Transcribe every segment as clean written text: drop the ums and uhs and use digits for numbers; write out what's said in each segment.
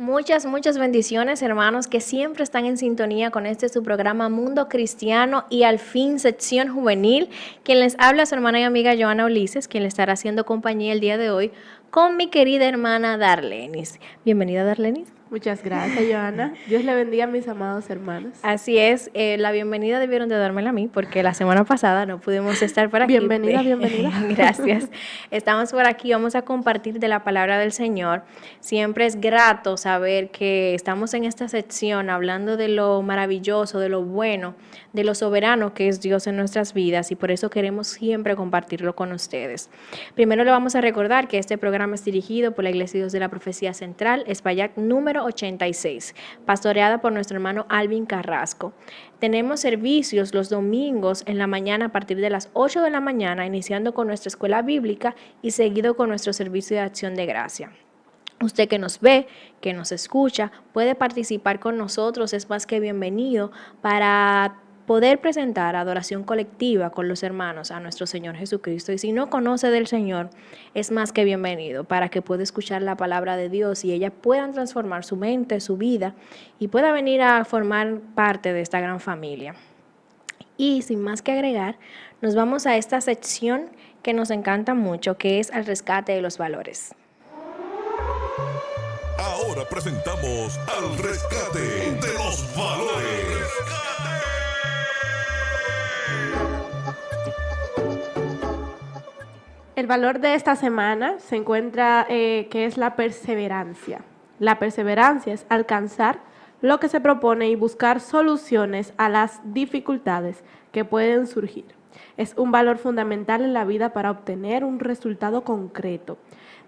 Muchas bendiciones, hermanos, que siempre están en sintonía con su programa Mundo Cristiano y al fin sección juvenil. Quien les habla, su hermana y amiga Joana Ulises, quien le estará haciendo compañía el día de hoy con mi querida hermana Darlenis. Bienvenida, Darlenis. Muchas gracias, Joana. Dios le bendiga a mis amados hermanos. Así es, la bienvenida debieron de dármela a mí porque la semana pasada no pudimos estar por aquí. Bienvenida. Gracias. Estamos por aquí, vamos a compartir de la palabra del Señor. Siempre es grato saber que estamos en esta sección hablando de lo maravilloso, de lo bueno, de lo soberano que es Dios en nuestras vidas y por eso queremos siempre compartirlo con ustedes. Primero le vamos a recordar que este programa es dirigido por la Iglesia Dios de la Profecía Central, Espallac número 86, pastoreada por nuestro hermano Alvin Carrasco. Tenemos servicios los domingos en la mañana a partir de las 8 de la mañana, iniciando con nuestra escuela bíblica y seguido con nuestro servicio de acción de gracia. Usted que nos ve, que nos escucha, puede participar con nosotros, es más que bienvenido para poder presentar adoración colectiva con los hermanos a nuestro Señor Jesucristo. Y si no conoce del Señor, es más que bienvenido para que pueda escuchar la palabra de Dios y ellas puedan transformar su mente, su vida y pueda venir a formar parte de esta gran familia. Y sin más que agregar, nos vamos a esta sección que nos encanta mucho, que es al rescate de los valores. Ahora presentamos al rescate de los valores. El valor de esta semana se encuentra que es la perseverancia. La perseverancia es alcanzar lo que se propone y buscar soluciones a las dificultades que pueden surgir. Es un valor fundamental en la vida para obtener un resultado concreto.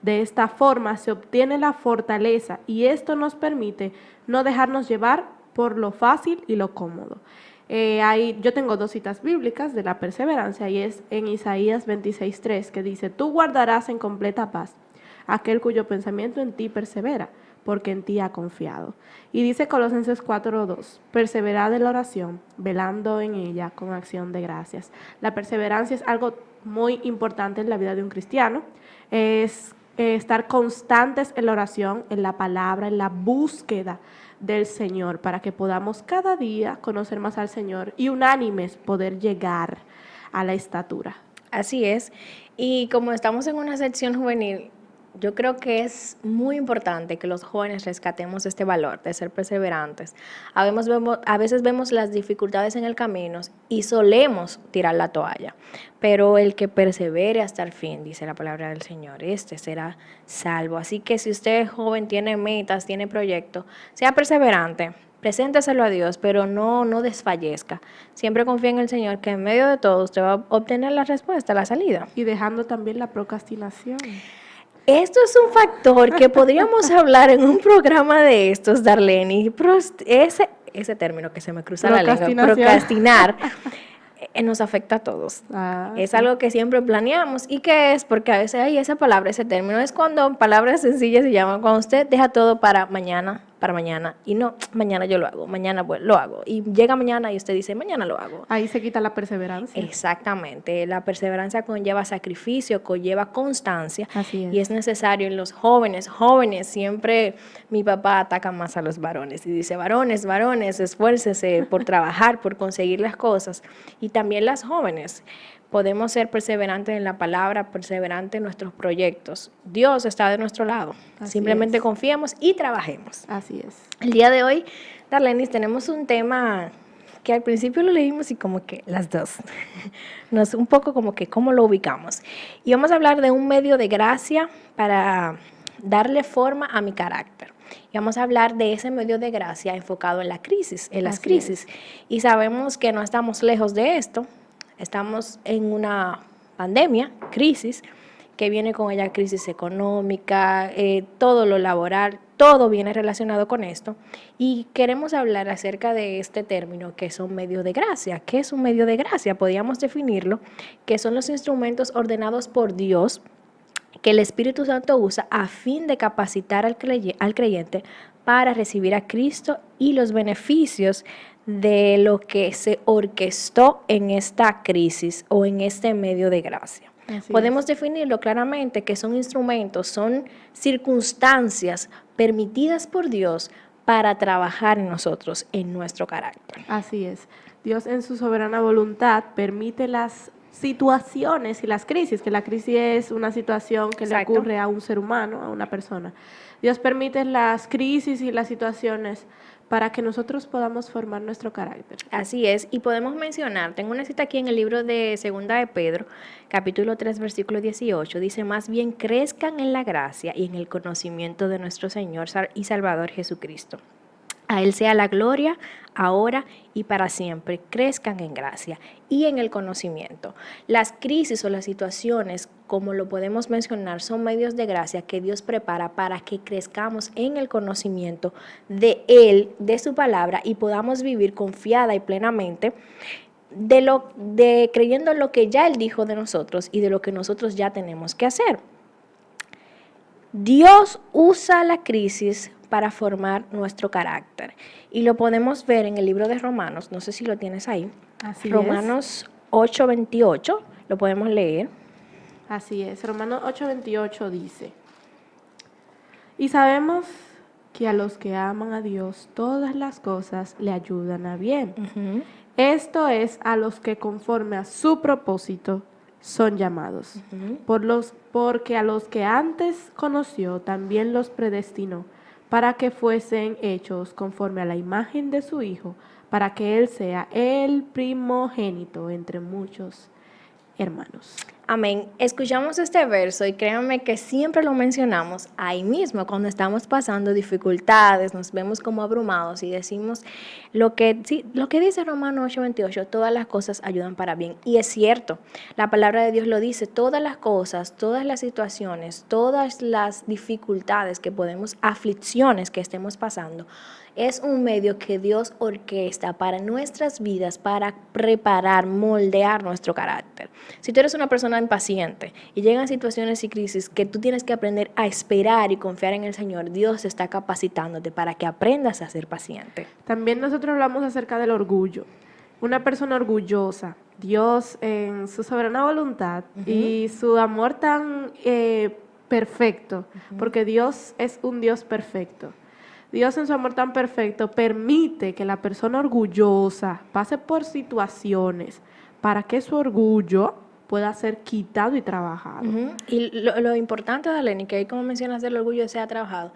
De esta forma se obtiene la fortaleza y esto nos permite no dejarnos llevar por lo fácil y lo cómodo. Yo tengo 2 citas bíblicas de la perseverancia y es en Isaías 26:3 que dice: tú guardarás en completa paz aquel cuyo pensamiento en ti persevera, porque en ti ha confiado. Y dice Colosenses 4:2, perseverad en la oración, velando en ella con acción de gracias. La perseverancia es algo muy importante en la vida de un cristiano, es estar constantes en la oración, en la palabra, en la búsqueda del Señor, para que podamos cada día conocer más al Señor y unánimes poder llegar a la estatura. Así es, y como estamos en una sección juvenil, yo creo que es muy importante que los jóvenes rescatemos este valor de ser perseverantes. A veces vemos las dificultades en el camino y solemos tirar la toalla, pero el que persevere hasta el fin, dice la palabra del Señor, este será salvo. Así que si usted es joven, tiene metas, tiene proyectos, sea perseverante. Presénteselo a Dios, pero no desfallezca. Siempre confía en el Señor, que en medio de todo usted va a obtener la respuesta, la salida. Y dejando también la procrastinación. Esto es un factor que podríamos hablar en un programa de estos, Darlene. Ese término que se me cruza la lengua, procrastinar, nos afecta a todos. Es sí. algo que siempre planeamos. ¿Y qué es? Porque a veces hay esa palabra, ese término. Es cuando palabras sencillas se llaman, cuando usted deja todo para mañana, y no, mañana yo lo hago, mañana lo hago. Y llega mañana y usted dice, mañana lo hago. Ahí se quita la perseverancia. Exactamente. La perseverancia conlleva sacrificio, conlleva constancia. Así es. Y es necesario en los jóvenes, siempre mi papá ataca más a los varones y dice, varones, esfuércese por trabajar, por conseguir las cosas. Y también las jóvenes. Podemos ser perseverantes en la palabra, perseverantes en nuestros proyectos. Dios está de nuestro lado. Simplemente confiemos y trabajemos. Así es. El día de hoy, Darlenis, tenemos un tema que al principio lo leímos y como que las dos, un poco como que cómo lo ubicamos. Y vamos a hablar de un medio de gracia para darle forma a mi carácter. Y vamos a hablar de ese medio de gracia enfocado en las crisis. Y sabemos que no estamos lejos de esto. Estamos en una pandemia, crisis, que viene con ella crisis económica, todo lo laboral, todo viene relacionado con esto. Y queremos hablar acerca de este término que es un medio de gracia. ¿Qué es un medio de gracia? Podríamos definirlo, que son los instrumentos ordenados por Dios que el Espíritu Santo usa a fin de capacitar al creyente para recibir a Cristo y los beneficios de lo que se orquestó en esta crisis o en este medio de gracia. Así Podemos definirlo claramente que son instrumentos, son circunstancias permitidas por Dios para trabajar en nosotros, en nuestro carácter. Así es. Dios en su soberana voluntad permite las situaciones y las crisis, que la crisis es una situación que le Exacto. ocurre a un ser humano, a una persona. Dios permite las crisis y las situaciones para que nosotros podamos formar nuestro carácter. Así es, y podemos mencionar, tengo una cita aquí en el libro de Segunda de Pedro, capítulo 3, versículo 18, dice, más bien crezcan en la gracia y en el conocimiento de nuestro Señor y Salvador Jesucristo. A Él sea la gloria, ahora y para siempre. Crezcan en gracia y en el conocimiento. Las crisis o las situaciones, como lo podemos mencionar, son medios de gracia que Dios prepara para que crezcamos en el conocimiento de Él, de su palabra, y podamos vivir confiada y plenamente creyendo en lo que ya Él dijo de nosotros y de lo que nosotros ya tenemos que hacer. Dios usa la crisis para formar nuestro carácter. Y lo podemos ver en el libro de Romanos, no sé si lo tienes ahí. Así Romanos 8:28, lo podemos leer. Así es. Romanos 8:28 dice, y sabemos que a los que aman a Dios todas las cosas le ayudan a bien. Esto es a los que conforme a su propósito son llamados. Porque a los que antes conoció también los predestinó para que fuesen hechos conforme a la imagen de su Hijo, para que Él sea el primogénito entre muchos hermanos. Amén. Escuchamos este verso y créanme que siempre lo mencionamos ahí mismo, cuando estamos pasando dificultades, nos vemos como abrumados y decimos lo que dice Romanos 8:28, todas las cosas ayudan para bien. Y es cierto, la palabra de Dios lo dice, todas las cosas, todas las situaciones, todas las dificultades que podemos, aflicciones que estemos pasando, es un medio que Dios orquesta para nuestras vidas, para preparar, moldear nuestro carácter. Si tú eres una persona impaciente y llegan situaciones y crisis que tú tienes que aprender a esperar y confiar en el Señor, Dios está capacitándote para que aprendas a ser paciente. También nosotros hablamos acerca del orgullo. Una persona orgullosa, Dios en su soberana voluntad y su amor tan perfecto, porque Dios es un Dios perfecto. Dios en su amor tan perfecto permite que la persona orgullosa pase por situaciones para que su orgullo pueda ser quitado y trabajado. Y lo importante, Darlene, que ahí como mencionas del orgullo sea trabajado,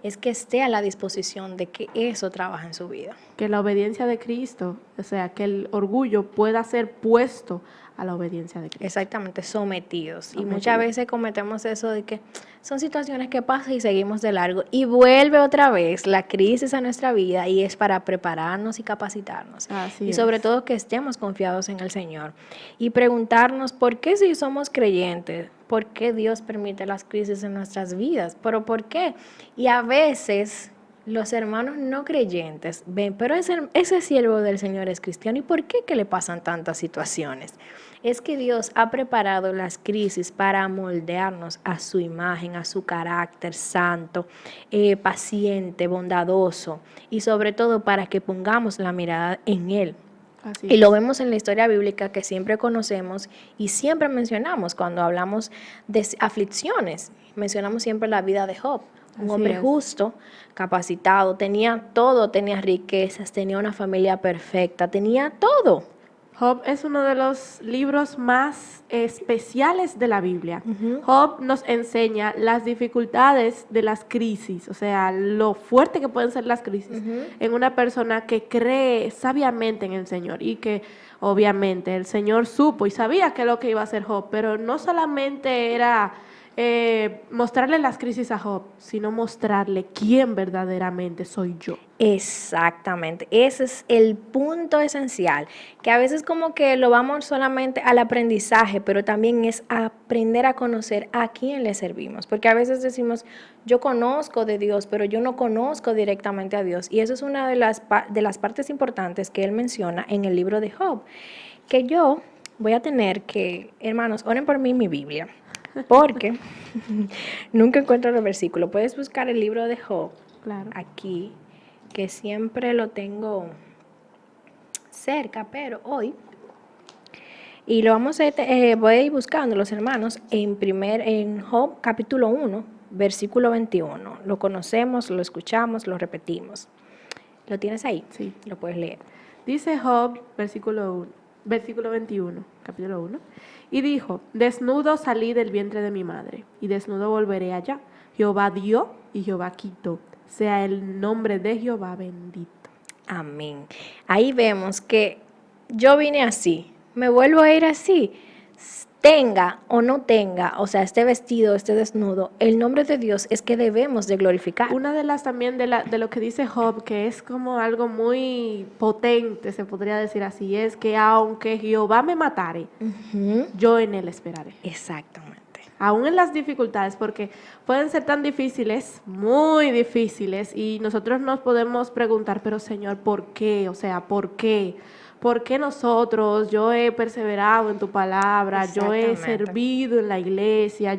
es que esté a la disposición de que eso trabaje en su vida. Que la obediencia de Cristo, o sea, que el orgullo pueda ser puesto a la obediencia de Cristo. Exactamente, sometidos. Y muchas veces cometemos eso de que son situaciones que pasan y seguimos de largo. Y vuelve otra vez la crisis a nuestra vida y es para prepararnos y capacitarnos. Así y sobre es. todo que estemos confiados en el Señor. Y preguntarnos por qué si somos creyentes, por qué Dios permite las crisis en nuestras vidas, pero por qué. Y a veces los hermanos no creyentes ven, pero ese siervo del Señor es cristiano, ¿y por qué que le pasan tantas situaciones? Es que Dios ha preparado las crisis para moldearnos a su imagen, a su carácter santo, paciente, bondadoso y sobre todo para que pongamos la mirada en Él. Así Y es. lo vemos en la historia bíblica que siempre conocemos y siempre mencionamos cuando hablamos de aflicciones. Mencionamos siempre la vida de Job, un Así hombre es. justo, capacitado, tenía todo, tenía riquezas, tenía una familia perfecta, tenía todo. Job es uno de los libros más especiales de la Biblia. Job nos enseña las dificultades de las crisis, o sea, lo fuerte que pueden ser las crisis en una persona que cree sabiamente en el Señor y que obviamente el Señor supo y sabía qué es lo que iba a hacer Job, pero no solamente era mostrarle las crisis a Job, sino mostrarle quién verdaderamente soy yo. Exactamente, ese es el punto esencial, que a veces como que lo vamos solamente al aprendizaje, pero también es aprender a conocer a quién le servimos, porque a veces decimos, yo conozco de Dios, pero yo no conozco directamente a Dios, y eso es una de las partes importantes que él menciona en el libro de Job, que yo voy a tener que, hermanos, oren por mí en mi Biblia, porque nunca encuentro el versículo, puedes buscar el libro de Job Claro. aquí, que siempre lo tengo cerca, pero hoy Y lo vamos a, voy a ir buscando los hermanos en Job capítulo 1, versículo 21. Lo conocemos, lo escuchamos, lo repetimos. ¿Lo tienes ahí? Sí. Lo puedes leer. Dice Job, versículo 21, capítulo 1, y dijo, desnudo salí del vientre de mi madre, y desnudo volveré allá. Jehová dio y Jehová quitó. Sea el nombre de Jehová bendito. Amén. Ahí vemos que yo vine así, me vuelvo a ir así. Tenga o no tenga, o sea, esté vestido, esté desnudo, el nombre de Dios es que debemos de glorificar. Una de las también de lo que dice Job, que es como algo muy potente, se podría decir así, es que aunque Jehová me matare, yo en él esperaré. Exactamente. Aún en las dificultades, porque pueden ser tan difíciles, muy difíciles, y nosotros nos podemos preguntar, pero Señor, ¿por qué? O sea, ¿por qué? ¿Por qué nosotros? Yo he perseverado en tu palabra, yo he Exactamente. servido en la iglesia,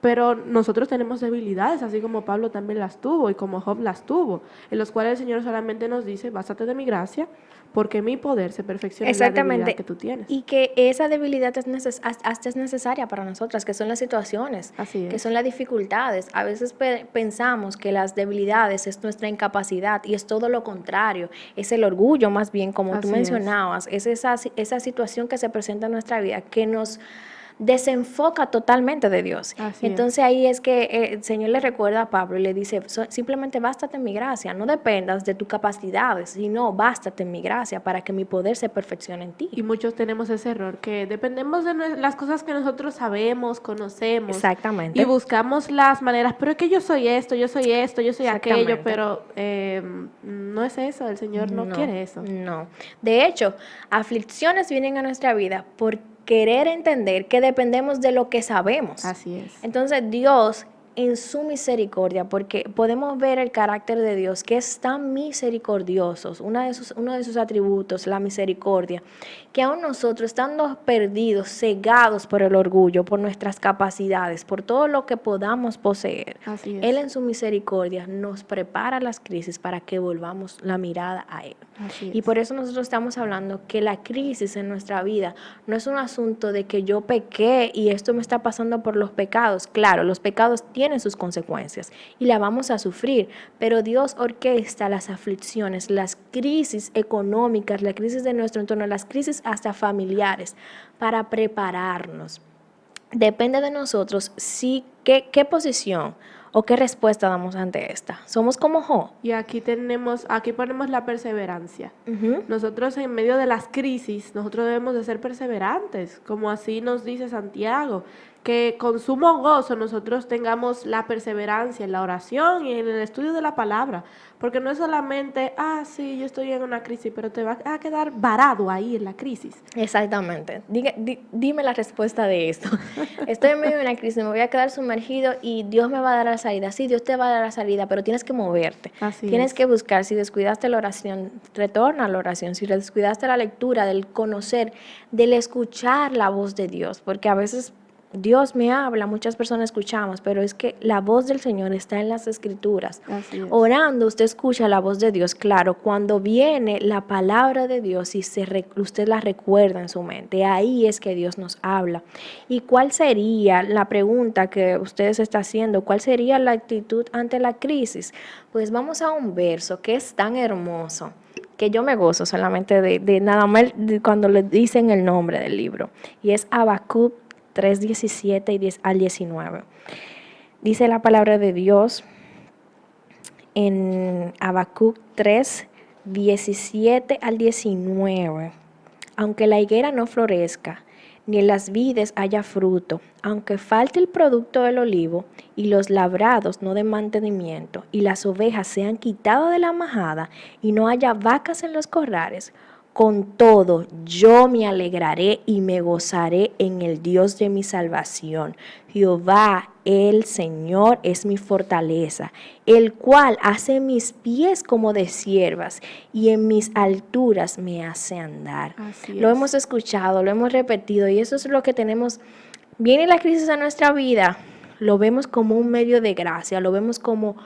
pero nosotros tenemos debilidades, así como Pablo también las tuvo y como Job las tuvo, en los cuales el Señor solamente nos dice, bástate de mi gracia, porque mi poder se perfecciona en la debilidad que tú tienes. Y que esa debilidad hasta es necesaria para nosotras, que son las situaciones, Así que es. son las dificultades. A veces pensamos que las debilidades es nuestra incapacidad y es todo lo contrario. Es el orgullo más bien, como tú Así es. mencionabas, es esa situación que se presenta en nuestra vida que nos desenfoca totalmente de Dios. Así Entonces ahí es que el Señor le recuerda a Pablo y le dice, simplemente bástate en mi gracia, no dependas de tus capacidades, sino bástate en mi gracia para que mi poder se perfeccione en ti. Y muchos tenemos ese error, que dependemos de las cosas que nosotros sabemos, conocemos. Exactamente. Y buscamos las maneras, pero es que yo soy esto, yo soy esto, yo soy aquello, Exactamente. pero no es eso, el Señor no quiere eso. No. De hecho, aflicciones vienen a nuestra vida por querer entender que dependemos de lo que sabemos. Así es. Entonces Dios, en su misericordia, porque podemos ver el carácter de Dios, que es tan misericordioso, uno de sus atributos, la misericordia, que aún nosotros, estando perdidos, cegados por el orgullo, por nuestras capacidades, por todo lo que podamos poseer, Así es. Él en su misericordia nos prepara las crisis para que volvamos la mirada a Él. Así Y es. por eso nosotros estamos hablando que la crisis en nuestra vida no es un asunto de que yo pequé y esto me está pasando por los pecados. Claro, los pecados tienen sus consecuencias y la vamos a sufrir, pero Dios orquesta las aflicciones, las crisis económicas, la crisis de nuestro entorno, las crisis hasta familiares, para prepararnos. Depende de nosotros qué posición o qué respuesta damos ante esta. Somos como Job. Y aquí ponemos la perseverancia. Uh-huh. Nosotros en medio de las crisis, nosotros debemos de ser perseverantes, como así nos dice Santiago, que con sumo gozo nosotros tengamos la perseverancia en la oración y en el estudio de la palabra, porque no es solamente, sí, yo estoy en una crisis, pero te va a quedar varado ahí en la crisis. Exactamente. Dime la respuesta de esto. Estoy en medio de una crisis, me voy a quedar sumergido y Dios me va a dar la salida. Sí, Dios te va a dar la salida, pero tienes que moverte. Tienes que buscar. Si descuidaste la oración, retorna a la oración. Si descuidaste la lectura, del conocer, del escuchar la voz de Dios, porque a veces Dios me habla, muchas personas escuchamos, pero es que la voz del Señor está en las Escrituras. Así es. Orando, usted escucha la voz de Dios, claro, cuando viene la palabra de Dios y usted la recuerda en su mente, ahí es que Dios nos habla. ¿Y cuál sería la pregunta que usted se está haciendo? ¿Cuál sería la actitud ante la crisis? Pues vamos a un verso que es tan hermoso, que yo me gozo solamente de nada más cuando le dicen el nombre del libro, y es Habacuc 3:17 y 10 al 19. Dice la palabra de Dios en Habacuc 3:17 al 19. Aunque la higuera no florezca, ni en las vides haya fruto, aunque falte el producto del olivo, y los labrados no den mantenimiento, y las ovejas sean quitadas de la majada, y no haya vacas en los corrales, con todo, yo me alegraré y me gozaré en el Dios de mi salvación. Jehová, el Señor, es mi fortaleza, el cual hace mis pies como de ciervas y en mis alturas me hace andar. Lo hemos escuchado, lo hemos repetido y eso es lo que tenemos. Viene la crisis a nuestra vida, lo vemos como un medio de gracia, lo vemos como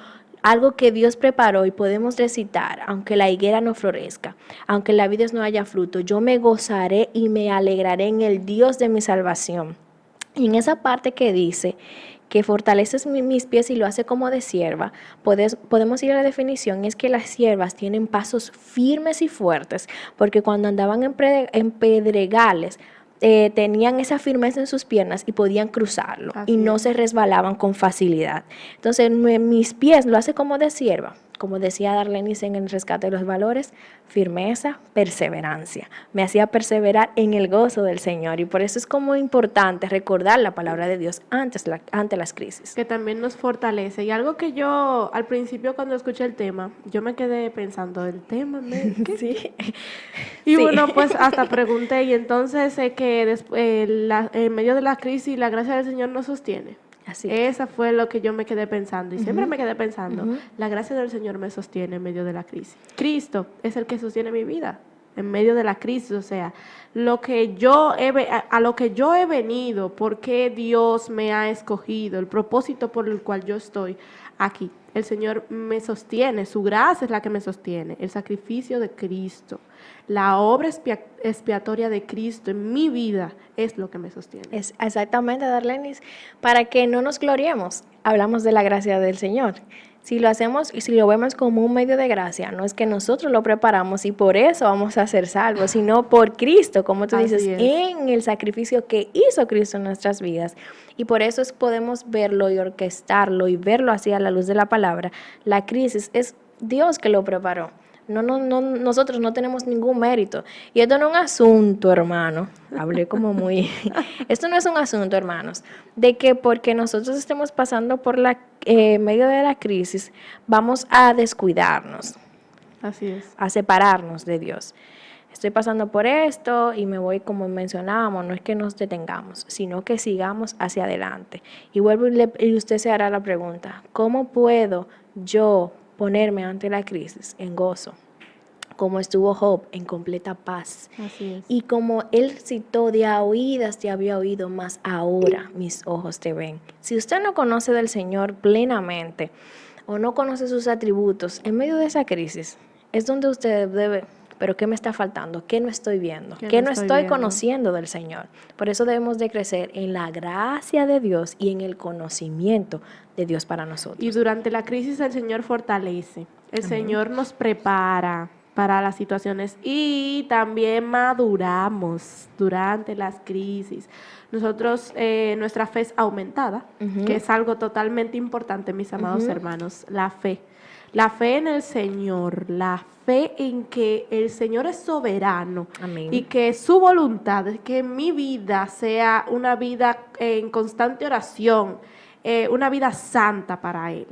algo que Dios preparó y podemos recitar, aunque la higuera no florezca, aunque en la vides no haya fruto, yo me gozaré y me alegraré en el Dios de mi salvación. Y en esa parte que dice que fortaleces mis pies y lo hace como de sierva, podemos ir a la definición, es que las siervas tienen pasos firmes y fuertes, porque cuando andaban en pedregales, tenían esa firmeza en sus piernas y podían cruzarlo y no se resbalaban con facilidad. Entonces, mis pies lo hace como de sierva, como decía Darlenis en el rescate de los valores, firmeza, perseverancia. Me hacía perseverar en el gozo del Señor y por eso es como importante recordar la palabra de Dios ante las crisis. Que también nos fortalece. Y algo que yo, al principio cuando escuché el tema, yo me quedé pensando, ¿el tema? ¿Qué? Sí. Y Sí. bueno, pues hasta pregunté y entonces que en medio de la crisis la gracia del Señor nos sostiene. Así es. Esa fue lo que yo me quedé pensando y siempre me quedé pensando, la gracia del Señor me sostiene en medio de la crisis. Cristo es el que sostiene mi vida en medio de la crisis, o sea, a lo que yo he venido, por qué Dios me ha escogido, el propósito por el cual yo estoy aquí. El Señor me sostiene, su gracia es la que me sostiene, el sacrificio de Cristo, la obra expiatoria de Cristo en mi vida es lo que me sostiene. Es exactamente, Darlenis, para que no nos gloriemos, hablamos de la gracia del Señor. Si lo hacemos y si lo vemos como un medio de gracia, no es que nosotros lo preparamos y por eso vamos a ser salvos, sino por Cristo, como tú dices, en el sacrificio que hizo Cristo en nuestras vidas. Y por eso podemos verlo y orquestarlo y verlo así a la luz de la palabra. La crisis es Dios que lo preparó. No, nosotros no tenemos ningún mérito. Y esto no es un asunto, hermano. Hablé como muy... Esto no es un asunto, hermanos, de que porque nosotros estemos pasando por medio de la crisis, vamos a descuidarnos. Así es. A separarnos de Dios. Estoy pasando por esto y me voy, como mencionábamos, no es que nos detengamos, sino que sigamos hacia adelante. Y vuelvo y usted se hará la pregunta, ¿cómo puedo yo ponerme ante la crisis en gozo? Como estuvo Job, en completa paz. Así es. Y como él citó, de a oídas te había oído, mas ahora mis ojos te ven. Si usted no conoce del Señor plenamente o no conoce sus atributos, en medio de esa crisis, es donde usted debe, pero ¿qué me está faltando? ¿Qué no estoy viendo? ¿Qué no estoy conociendo del Señor? Por eso debemos de crecer en la gracia de Dios y en el conocimiento de Dios para nosotros. Y durante la crisis el Señor fortalece, el Señor nos prepara para las situaciones y también maduramos durante las crisis. Nosotros, nuestra fe es aumentada, que es algo totalmente importante, mis amados hermanos, la fe. La fe en el Señor, la fe en que el Señor es soberano. Amén. Y que su voluntad es que mi vida sea una vida en constante oración, una vida santa para Él.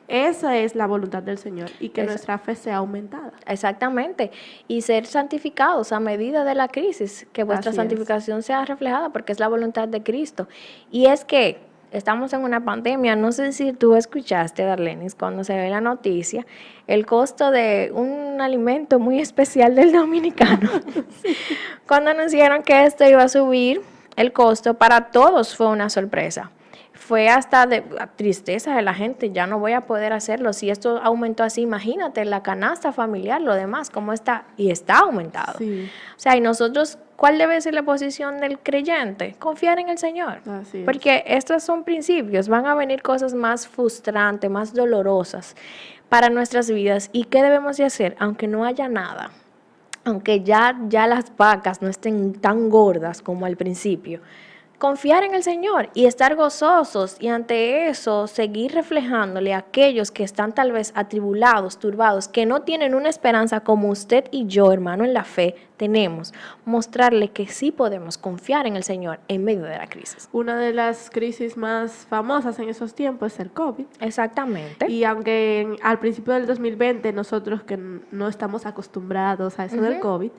Esa es la voluntad del Señor y que nuestra fe sea aumentada. Exactamente. Y ser santificados a medida de la crisis, que vuestra santificación sea reflejada porque es la voluntad de Cristo. Y es que estamos en una pandemia, no sé si tú escuchaste, Darlenis, cuando se ve la noticia, el costo de un alimento muy especial del dominicano. Cuando anunciaron que esto iba a subir, el costo para todos fue una sorpresa. Fue hasta de tristeza de la gente, ya no voy a poder hacerlo. Si esto aumentó así, imagínate, la canasta familiar, lo demás, cómo está, y está aumentado. Sí. O sea, y nosotros, ¿cuál debe ser la posición del creyente? Confiar en el Señor. Así es. Porque estos son principios, van a venir cosas más frustrantes, más dolorosas para nuestras vidas. ¿Y qué debemos de hacer? Aunque no haya nada, aunque ya las vacas no estén tan gordas como al principio, confiar en el Señor y estar gozosos y ante eso seguir reflejándole a aquellos que están tal vez atribulados, turbados, que no tienen una esperanza como usted y yo, hermano, en la fe tenemos, mostrarle que sí podemos confiar en el Señor en medio de la crisis. Una de las crisis más famosas en esos tiempos es el COVID. Exactamente. Y aunque al principio del 2020 nosotros que no estamos acostumbrados a eso del COVID,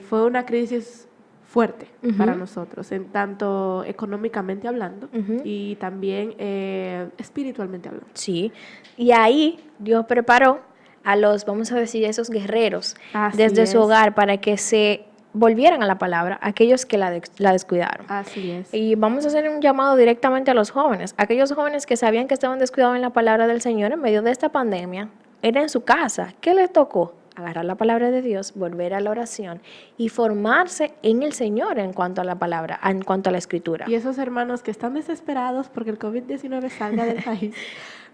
fue una crisis fuerte para nosotros, en tanto económicamente hablando y también espiritualmente hablando. Sí, y ahí Dios preparó a los, vamos a decir, esos guerreros desde su hogar para que se volvieran a la palabra aquellos que la descuidaron. Así es. Y vamos a hacer un llamado directamente a los jóvenes, aquellos jóvenes que sabían que estaban descuidados en la palabra del Señor en medio de esta pandemia, era en su casa. ¿Qué les tocó? Agarrar la palabra de Dios, volver a la oración y formarse en el Señor en cuanto a la palabra, en cuanto a la escritura. Y esos hermanos que están desesperados porque el COVID-19 salga del país.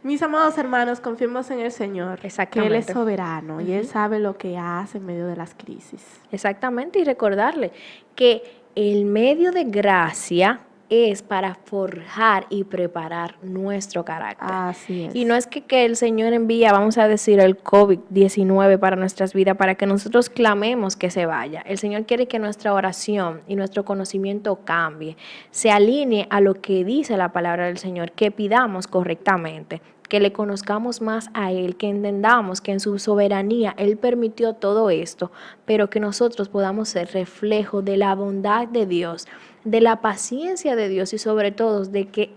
Mis amados hermanos, confiemos en el Señor, que Él es Exactamente. soberano y Él sabe lo que hace en medio de las crisis. Exactamente, y recordarle que el medio de gracia es para forjar y preparar nuestro carácter. Así es. Y no es que el Señor envía, vamos a decir, el COVID-19 para nuestras vidas, para que nosotros clamemos que se vaya. El Señor quiere que nuestra oración y nuestro conocimiento cambie, se alinee a lo que dice la palabra del Señor, que pidamos correctamente, que le conozcamos más a Él, que entendamos que en su soberanía Él permitió todo esto, pero que nosotros podamos ser reflejo de la bondad de Dios, de la paciencia de Dios y sobre todo de que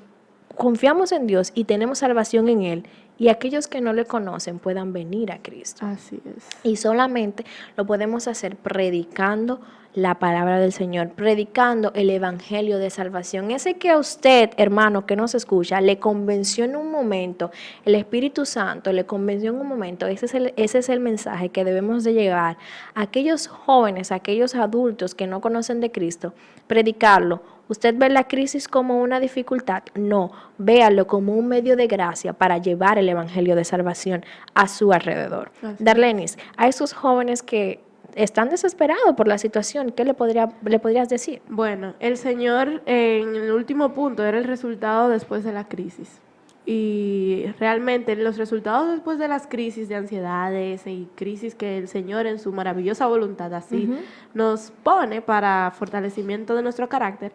confiamos en Dios y tenemos salvación en Él y aquellos que no le conocen puedan venir a Cristo. Así es. Y solamente lo podemos hacer predicando la palabra del Señor, predicando el evangelio de salvación. Ese que a usted, hermano, que nos escucha, le convenció en un momento, el Espíritu Santo le convenció en un momento, ese es el mensaje que debemos de llevar a aquellos jóvenes, a aquellos adultos que no conocen de Cristo, predicarlo. ¿Usted ve la crisis como una dificultad? No, véalo como un medio de gracia para llevar el evangelio de salvación a su alrededor. Darlenis, a esos jóvenes que están desesperados por la situación, ¿qué le podrías decir? Bueno, el Señor en el último punto era el resultado después de la crisis. Y realmente los resultados después de las crisis de ansiedades y crisis que el Señor en su maravillosa voluntad así nos pone para fortalecimiento de nuestro carácter,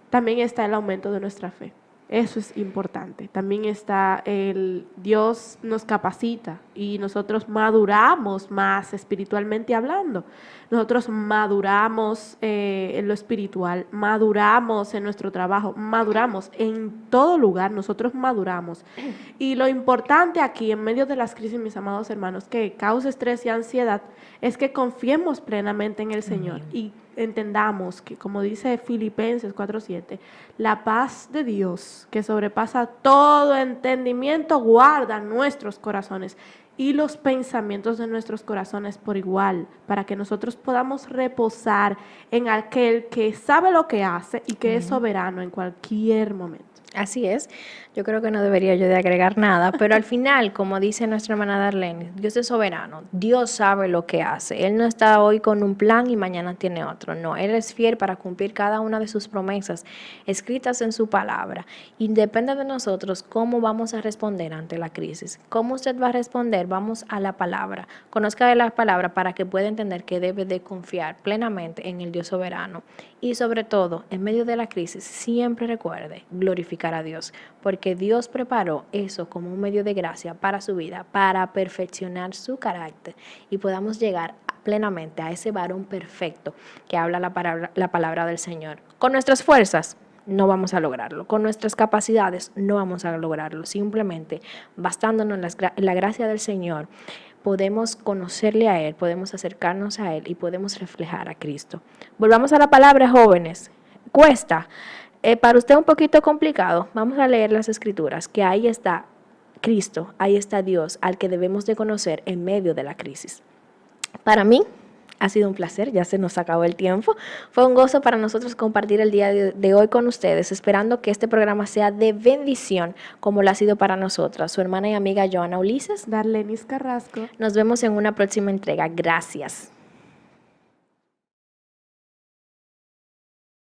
también está el aumento de nuestra fe. Eso es importante. También está Dios nos capacita y nosotros maduramos más espiritualmente hablando. Nosotros maduramos en lo espiritual, maduramos en nuestro trabajo, maduramos en todo lugar, nosotros maduramos. Y lo importante aquí, en medio de las crisis, mis amados hermanos, que causa estrés y ansiedad, es que confiemos plenamente en el Señor y entendamos que, como dice Filipenses 4:7, la paz de Dios, que sobrepasa todo entendimiento, guarda nuestros corazones y los pensamientos de nuestros corazones por igual, para que nosotros podamos reposar en aquel que sabe lo que hace y que es soberano en cualquier momento. Así es, yo creo que no debería yo de agregar nada, pero al final, como dice nuestra hermana Darlene, Dios es soberano, Dios sabe lo que hace, Él no está hoy con un plan y mañana tiene otro, no, Él es fiel para cumplir cada una de sus promesas escritas en su palabra, y depende de nosotros cómo vamos a responder ante la crisis, cómo usted va a responder, vamos a la palabra, conozca de la palabra para que pueda entender que debe de confiar plenamente en el Dios soberano, y sobre todo, en medio de la crisis, siempre recuerde glorificar a Dios, porque Dios preparó eso como un medio de gracia para su vida, para perfeccionar su carácter y podamos llegar plenamente a ese varón perfecto que habla la palabra del Señor. Con nuestras fuerzas no vamos a lograrlo, con nuestras capacidades no vamos a lograrlo, simplemente bastándonos la gracia del Señor, podemos conocerle a Él, podemos acercarnos a Él y podemos reflejar a Cristo. Volvamos a la palabra, jóvenes. Cuesta. Para usted un poquito complicado, vamos a leer las Escrituras, que ahí está Cristo, ahí está Dios, al que debemos de conocer en medio de la crisis. Para mí ha sido un placer, ya se nos acabó el tiempo. Fue un gozo para nosotros compartir el día de hoy con ustedes, esperando que este programa sea de bendición, como lo ha sido para nosotras. Su hermana y amiga Joana Ulises. Darlenis Carrasco. Nos vemos en una próxima entrega. Gracias.